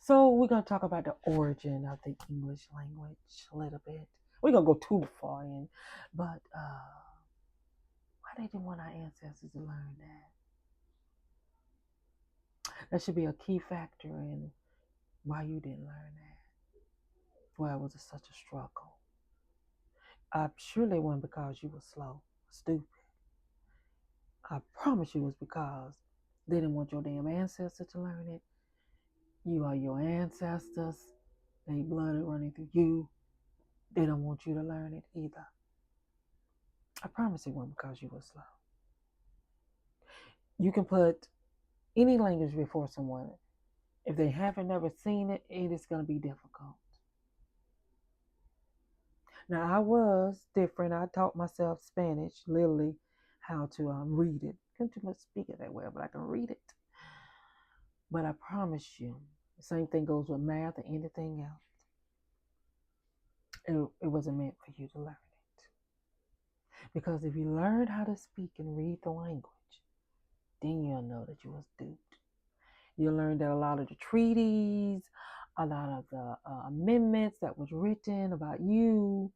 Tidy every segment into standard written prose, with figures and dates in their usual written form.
So we're going to talk about the origin of the English language a little bit. We're going to go too far in, but why they didn't want our ancestors to learn that? That should be a key factor in why you didn't learn that. Why was it such a struggle? I'm sure it wasn't because you were slow, stupid. I promise you it was because they didn't want your damn ancestors to learn it. You are your ancestors. They blood is running through you. They don't want you to learn it either. I promise it wasn't because you were slow. You can put any language before someone. If they haven't never seen it, it is going to be difficult. Now, I was different. I taught myself Spanish, literally, how to read it. Couldn't too much speak it that well, but I can read it. But I promise you, the same thing goes with math or anything else. It wasn't meant for you to learn it. Because if you learned how to speak and read the language, then you'll know that you was duped. You'll learn that a lot of the treaties, a lot of the amendments that was written about you,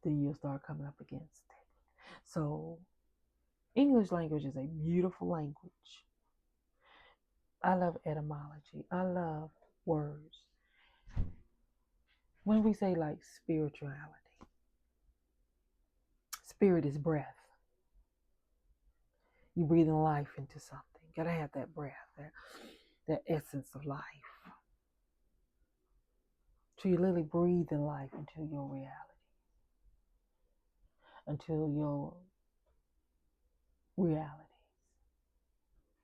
then you'll start coming up against it. So English language is a beautiful language. I love etymology. I love words. When we say like spirituality, spirit is breath. You breathing life into something. Gotta have that breath, that essence of life. So you literally breathe in life into your reality, until your reality,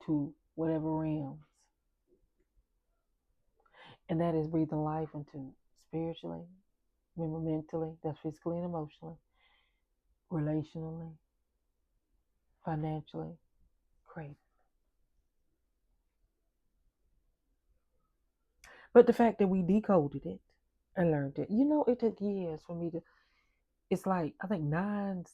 to whatever realms. And that is breathing life into spiritually, remember mentally, that's physically and emotionally, relationally, financially, creatively. But the fact that we decoded it and learned it, it took years for me to, it's like, I think nine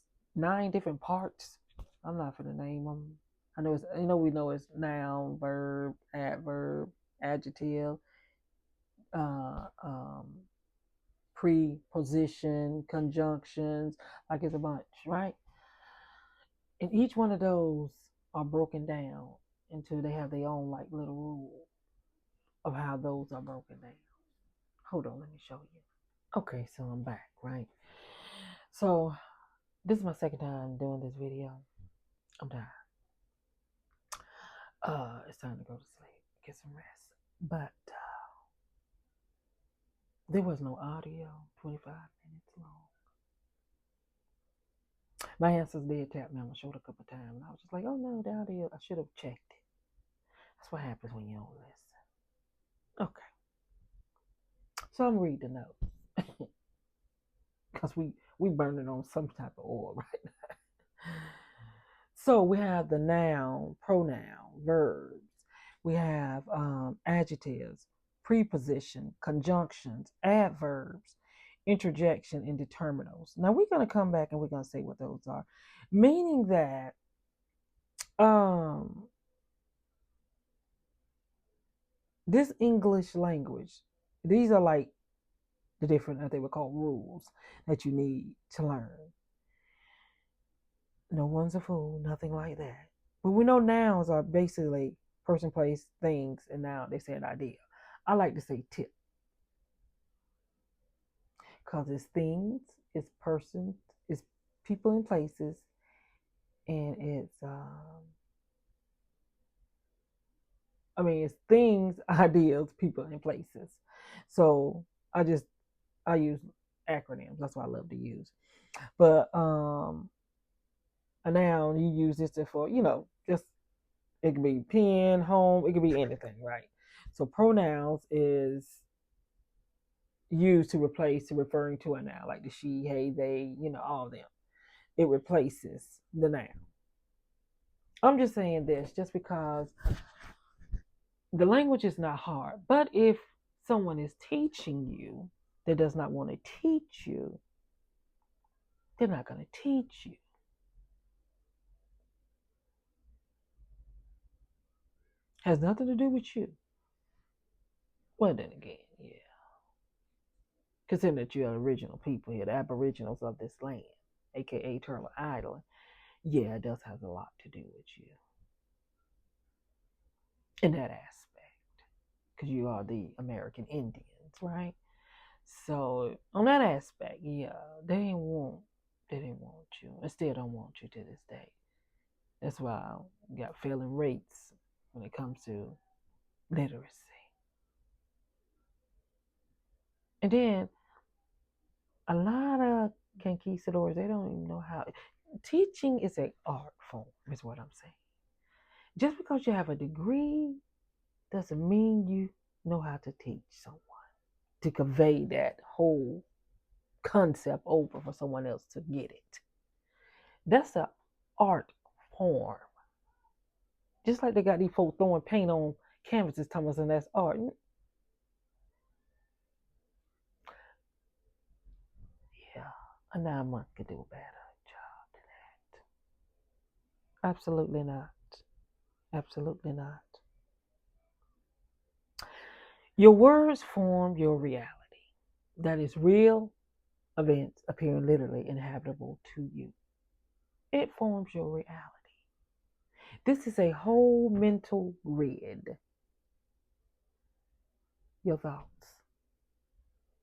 different parts. I'm not going to name them. I know we know it's noun, verb, adverb, adjective, uh, um, preposition, conjunctions, like it's a bunch, right? And each one of those are broken down until they have their own like little rule of how those are broken down. Hold on, let me show you. Okay, so I'm back, right? So this is my second time doing this video. I'm tired. It's time to go to sleep, get some rest. But there was no audio, 25 minutes long. My ancestors did tap me on my shoulder a couple of times, and I was just like, oh no, the audio, I should have checked it. That's what happens when you don't listen. Okay. So I'm reading the notes. Because we burning on some type of oil right now. So we have the noun, pronoun, verbs. We have adjectives, preposition, conjunctions, adverbs, interjection, and determinals. Now we're going to come back and we're going to say what those are, meaning that this English language, these are like the different, they would call rules that you need to learn. No one's a fool, nothing like that. But we know nouns are basically person, place, things, and now they say an idea. I like to say tip because it's things, it's persons, it's people and places, and it's things, ideas, people, and places. So I use acronyms. That's what I love to use. But a noun, you use this for, just, it could be pen, home, it could be anything, right? So pronouns is used to replace to referring to a noun, like the she, he, they, all of them. It replaces the noun. I'm just saying this just because the language is not hard, but if someone is teaching you that does not want to teach you, they're not going to teach you. Has nothing to do with you. Well, then again, yeah. Considering that you're original people here, the aboriginals of this land, aka Turtle Island, yeah, it does have a lot to do with you in that aspect. Because you are the American Indians, right? So on that aspect, yeah, they didn't want you, and still don't want you to this day. That's why we got failing rates when it comes to literacy. And then a lot of conquistadors, they don't even know how. Teaching is an art form, is what I'm saying. Just because you have a degree doesn't mean you know how to teach someone, to convey that whole concept over for someone else to get it. That's an art form. Just like they got these folks throwing paint on canvases, Thomas, and that's art. Yeah, a 9 month could do a better job than that. Absolutely not. Absolutely not. Your words form your reality. That is real events appearing literally inhabitable to you. It forms your reality. This is a whole mental grid. Your thoughts,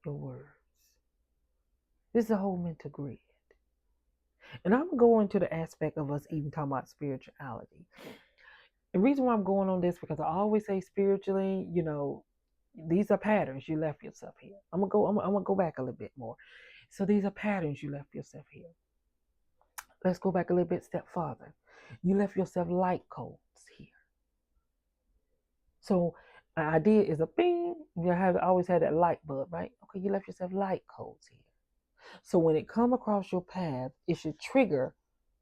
your words. This is a whole mental grid. And I'm going to the aspect of us even talking about spirituality. The reason why I'm going on this because I always say spiritually, these are patterns you left yourself here. I'm gonna go back a little bit more. So these are patterns you left yourself here. Let's go back a little bit step farther. You left yourself light codes here. So the idea is a bing. You have always had that light bulb, right? Okay, you left yourself light codes here. So when it come across your path, it should trigger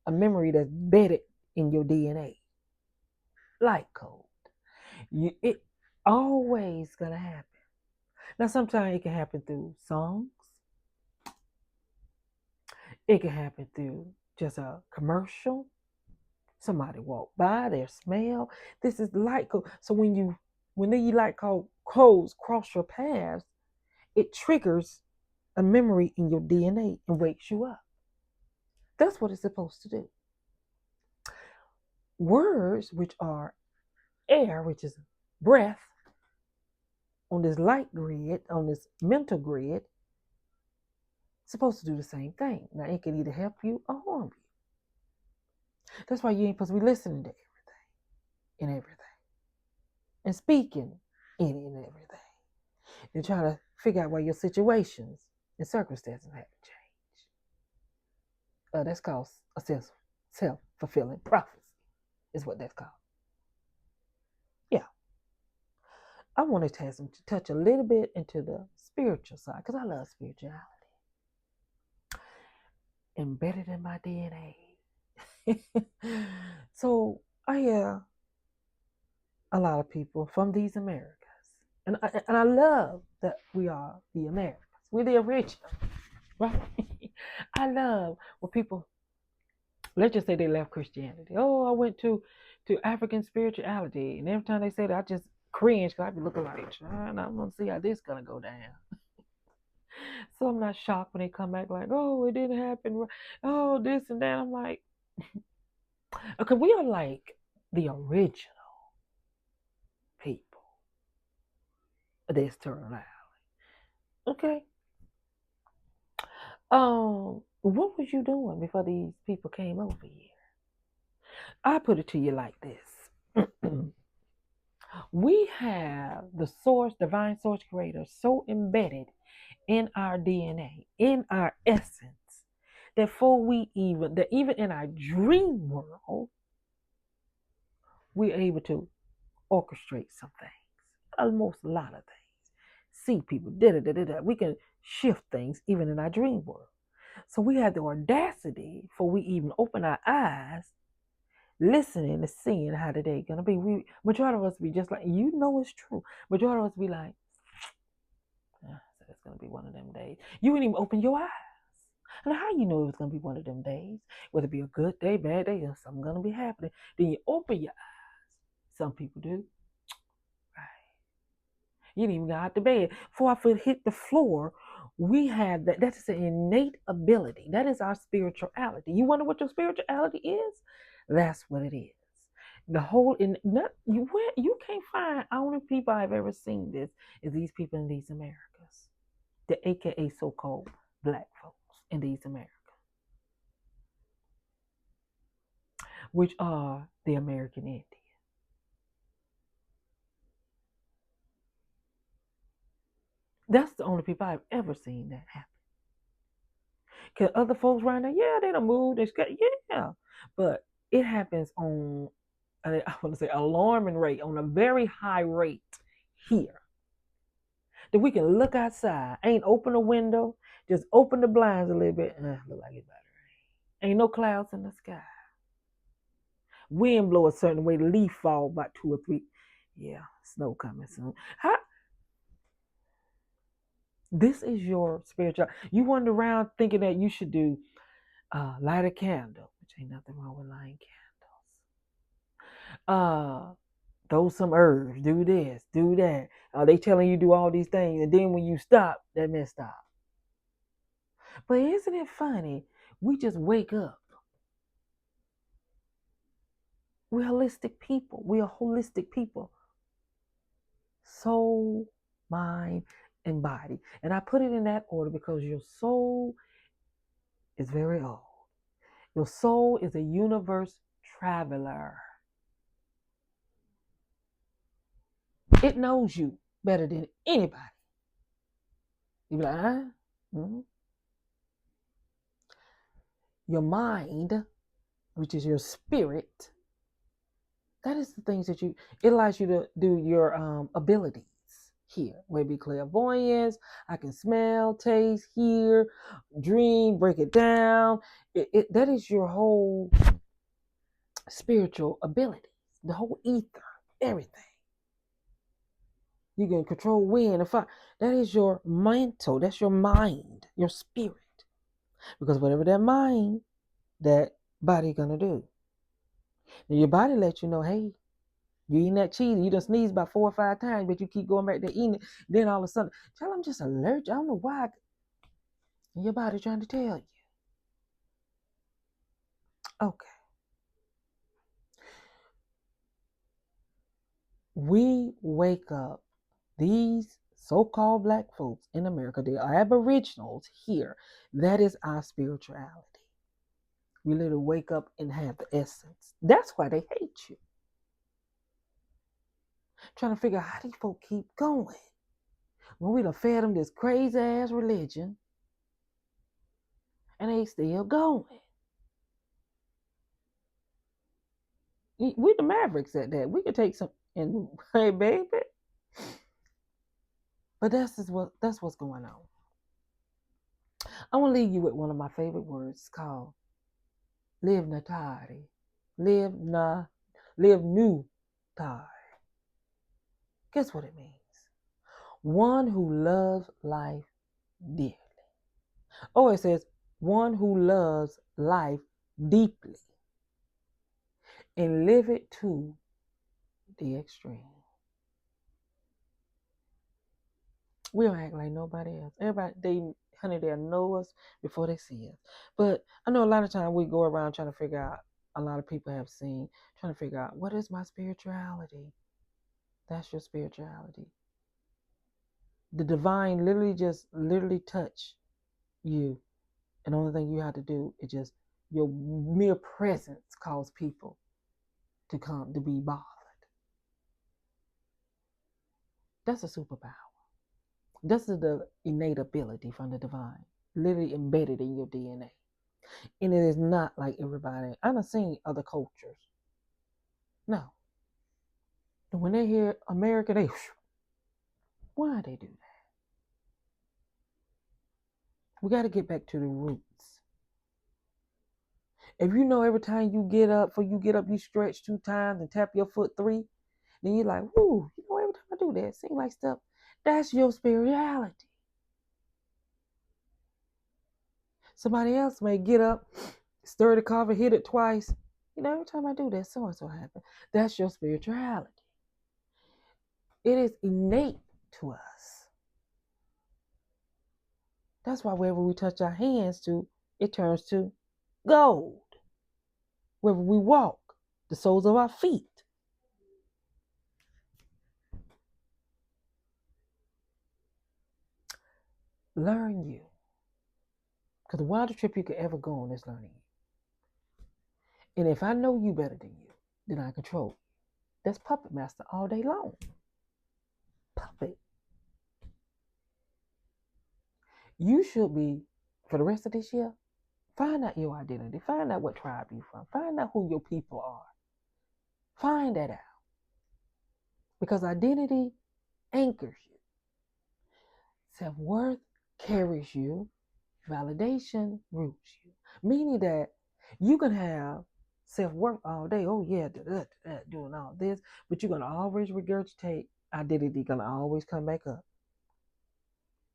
a memory that's embedded in your DNA. Light code. It always gonna happen. Now sometimes it can happen through songs. It can happen through just a commercial. Somebody walk by, their smell. This is light code. So when these light codes cross your paths, it triggers a memory in your DNA and wakes you up. That's what it's supposed to do. Words, which are air, which is breath, on this light grid, on this mental grid, supposed to do the same thing. Now it can either help you or harm you. That's why you ain't supposed to be listening to everything and speaking any and everything. You're trying to figure out why your situations and circumstances have to change. That's called a self-fulfilling prophecy, is what that's called. Yeah. I want to touch a little bit into the spiritual side because I love spirituality. Embedded in my DNA. So I hear a lot of people from these Americas. And I love that we are the Americans. We're the original, right? I love when people, let's just say they left Christianity. Oh, I went to African spirituality. And every time they say that, I just cringe because I be looking like, I'm going to see how this going to go down. So I'm not shocked when they come back like, oh, it didn't happen. Oh, this and that. I'm like, okay, we are like the original people of this Turtle Island. Okay. What was you doing before these people came over here? I put it to you like this. We have the source, divine source creator, so embedded in our DNA, in our essence, that even in our dream world, we're able to orchestrate some things, almost a lot of things. See people, we can shift things even in our dream world. So we have the audacity for we even open our eyes, listening and seeing how the day gonna be. Majority of us be just like, it's true. Majority of us be like, so it's gonna be one of them days. You wouldn't even open your eyes. And how you know it was gonna be one of them days? Whether it be a good day, bad day, or something gonna be happening. Then you open your eyes. Some people do. You didn't even get out the bed. 4 foot hit the floor. We have that. That is an innate ability. That is our spirituality. You wonder what your spirituality is? That's what it is. The whole in not you where you can't find only people I've ever seen this is these people in these Americas. The AKA so-called black folks in these Americas, which are the American Indian. That's the only people I've ever seen that happen. Cause other folks right now, yeah, they don't move, they scared, yeah, but it happens on I want to say alarming rate on a very high rate here. That we can look outside, ain't open a window, just open the blinds a little bit, look like it's about to rain. Ain't no clouds in the sky. Wind blow a certain way, the leaf fall about 2 or 3. Yeah, snow coming soon. How, this is your spiritual. You wander around thinking that you should do light a candle, which ain't nothing wrong with lighting candles. Throw some herbs, do this, do that. They telling you do all these things, and then when you stop, that mess stop. But isn't it funny? We just wake up. We're holistic people. We are holistic people. Soul, mind, and body. And I put it in that order because your soul is very old. Your soul is a universe traveler. It knows you better than anybody. You be like, huh? Mm-hmm. Your mind, which is your spirit, that is the things that it allows you to do your abilities here. Whether it be clairvoyance, I can smell, taste, hear, dream, break it down. That is your whole spiritual abilities, the whole ether, everything. You can control wind and fire. That is your mental. That's your mind, your spirit. Because whatever that mind, that body gonna do. And your body lets you know, hey, you eating that cheese, you done sneezed about 4 or 5 times, but you keep going back there eating it. Then all of a sudden, tell them just allergic. I don't know why. And your body trying to tell you. Okay. We wake up, these so-called black folks in America, the aboriginals here, that is our spirituality. We literally wake up and have the essence. That's why they hate you. Trying to figure out how these folks keep going. When we done fed them this crazy ass religion, and they still going. We the Mavericks at that. We could take some and hey baby. But that's what's going on. I want to leave you with one of my favorite words called live natari. Live new tar. Guess what it means? One who loves life dearly. Oh, it says one who loves life deeply and live it to the extreme. We don't act like nobody else. Everybody, they'll know us before they see us. But I know a lot of times we go around trying to figure out, a lot of people have seen, trying to figure out, what is my spirituality? That's your spirituality. The divine literally touch you. And the only thing you have to do is just, your mere presence cause people to come, to be bothered. That's a superpower. This is the innate ability from the divine, literally embedded in your DNA. And it is not like everybody. I've seen other cultures. No. When they hear America, why they do that? We got to get back to the roots. If you know every time you get up, you stretch 2 times and tap your foot 3, then you're like, whoo, every time I do that, it seems like stuff. That's your spirituality. Somebody else may get up, stir the coffee, hit it twice. Every time I do that, so and so happens. That's your spirituality. It is innate to us. That's why wherever we touch our hands to, it turns to gold. Wherever we walk, the soles of our feet. Learn you. Because the wildest trip you could ever go on is learning you. And if I know you better than you, then I control you. That's puppet master all day long. Puppet. You should be, for the rest of this year, find out your identity. Find out what tribe you're from. Find out who your people are. Find that out. Because identity anchors you. Self-worth carries you. Validation roots you. Meaning that you can have self-worth all day. Oh yeah, doing all this. But you're going to always regurgitate identity. Going to always come back up.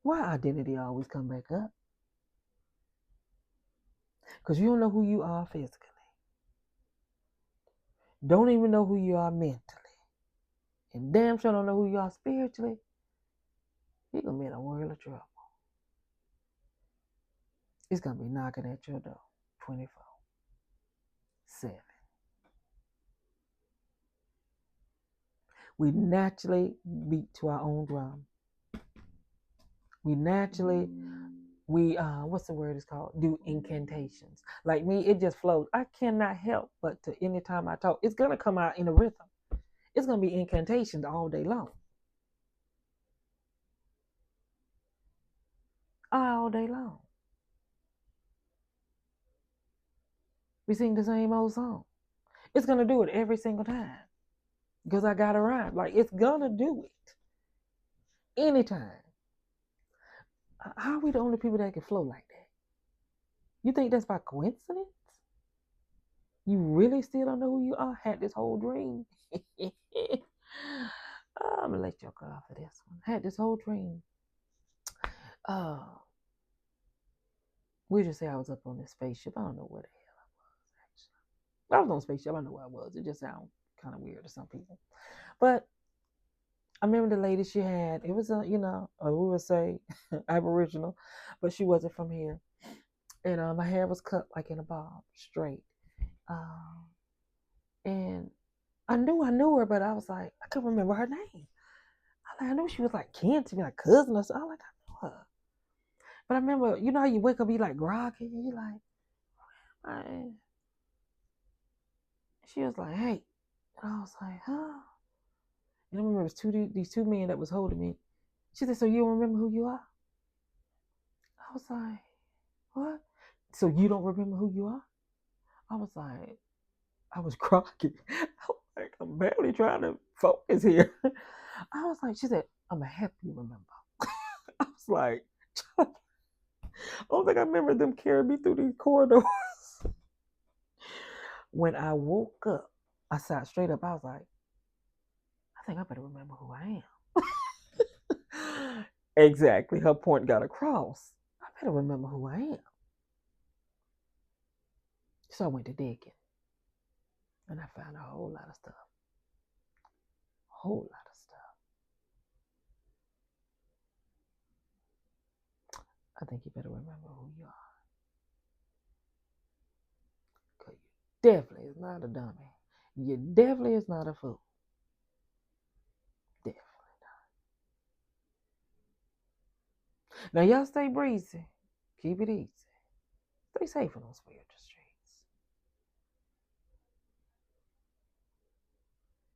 Why identity always come back up? Because you don't know who you are physically. Don't even know who you are mentally. And damn sure don't know who you are spiritually. You're going to be in a world of trouble. It's going to be knocking at your door 24/7. We naturally beat to our own drum. We naturally, what's the word it's called? Do incantations. Like me, it just flows. I cannot help but to anytime I talk, it's going to come out in a rhythm. It's going to be incantations all day long. All day long. We sing the same old song. It's going to do it every single time. Because I got a rhyme. Like, it's going to do it. Anytime. How are we the only people that can flow like that? You think that's by coincidence? You really still don't know who you are? Had this whole dream. I'm going to let you go off of this one. Had this whole dream. We'll just say I was up on this spaceship. I don't know where the hell I was, actually. I was on a spaceship. I know where I was. It just sounds kind of weird to some people. But I remember the lady she had, it was we would say Aboriginal, but she wasn't from here. And my hair was cut like in a bob, straight. And I knew her, but I was like, I couldn't remember her name. I knew she was like kin to me, like cousin or something. I knew her. But I remember, you know how you wake up, you like groggy, and you like, she was like, hey. And I was like, huh? And I remember it was these two men that was holding me. She said, so you don't remember who you are? I was like, what? So you don't remember who you are? I was like, I was groggy. I'm barely trying to focus here. I was like, she said, I'm going to help you remember. I was like, I don't think I remember them carrying me through these corridors. When I woke up, I sat straight up. I was like, I think I better remember who I am. Exactly. Her point got across. I better remember who I am. So I went to digging. And I found a whole lot of stuff. A whole lot of stuff. I think you better remember who you are. Because you definitely is not a dummy. You definitely is not a fool. Definitely not. Now y'all stay breezy. Keep it easy. Stay safe on those spiritual streets.